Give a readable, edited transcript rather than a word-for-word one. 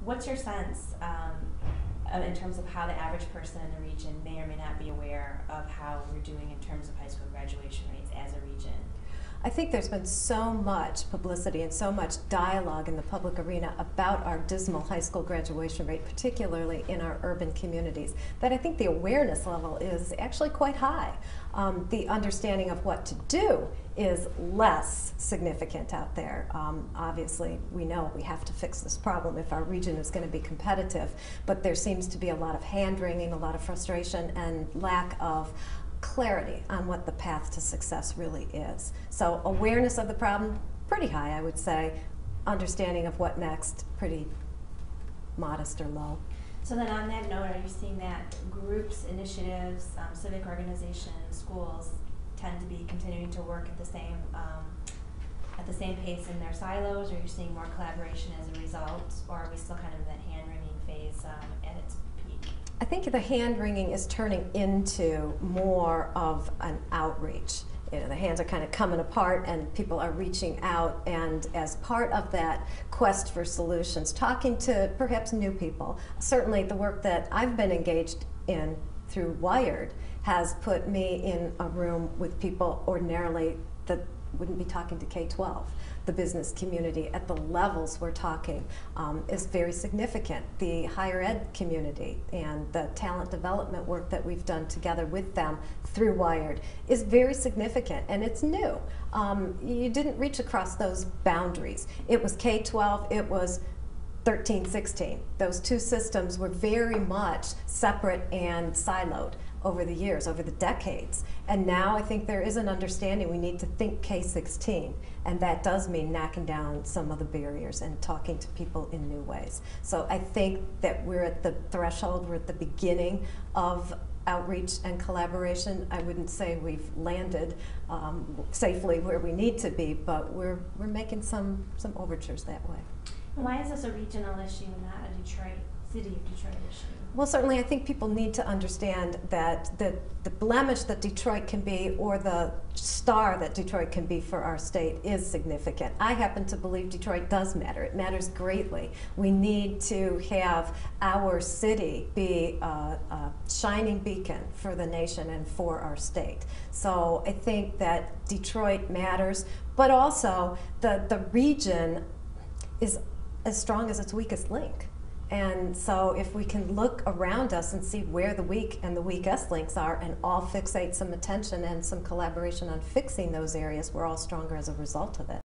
What's your sense in terms of how the average person in the region may or may not be aware of how we're doing in terms of high school graduation rates as a region? I think there's been so much publicity and so much dialogue in the public arena about our dismal high school graduation rate, particularly in our urban communities, that I think the awareness level is actually quite high. The understanding of what to do is less significant out there. Obviously, we know we have to fix this problem if our region is going to be competitive, but there seems to be a lot of hand-wringing, a lot of frustration, and lack of clarity on what the path to success really is. So awareness of the problem, pretty high, I would say. Understanding of what next, pretty modest or low. So then on that note, are you seeing that groups, initiatives, civic organizations, schools tend to be continuing to work at the same pace in their silos? Or are you seeing more collaboration as a result? Or are we still kind of in that hand-wringing phase at its peak? I think the hand-wringing is turning into more of an outreach. You know, the hands are kind of coming apart and people are reaching out, and as part of that quest for solutions, talking to perhaps new people. Certainly the work that I've been engaged in through Wired has put me in a room with people ordinarily that wouldn't be talking to K-12. The business community at the levels we're talking is very significant. The higher ed community and the talent development work that we've done together with them through Wired is very significant, and it's new. You didn't reach across those boundaries. It was K-12, it was 13, 16. Those two systems were very much separate and siloed over the years, over the decades. And now I think there is an understanding we need to think K-16, and that does mean knocking down some of the barriers and talking to people in new ways. So I think that we're at the threshold, we're at the beginning of outreach and collaboration. I wouldn't say we've landed safely where we need to be, but we're making some overtures that way. Why is this a regional issue and not a city of Detroit issue? Well, certainly I think people need to understand that the blemish that Detroit can be, or the star that Detroit can be for our state, is significant. I happen to believe Detroit does matter. It matters greatly. We need to have our city be a shining beacon for the nation and for our state. So I think that Detroit matters, but also the region is as strong as its weakest link. And so if we can look around us and see where the weak and the weakest links are and all fixate some attention and some collaboration on fixing those areas, we're all stronger as a result of it.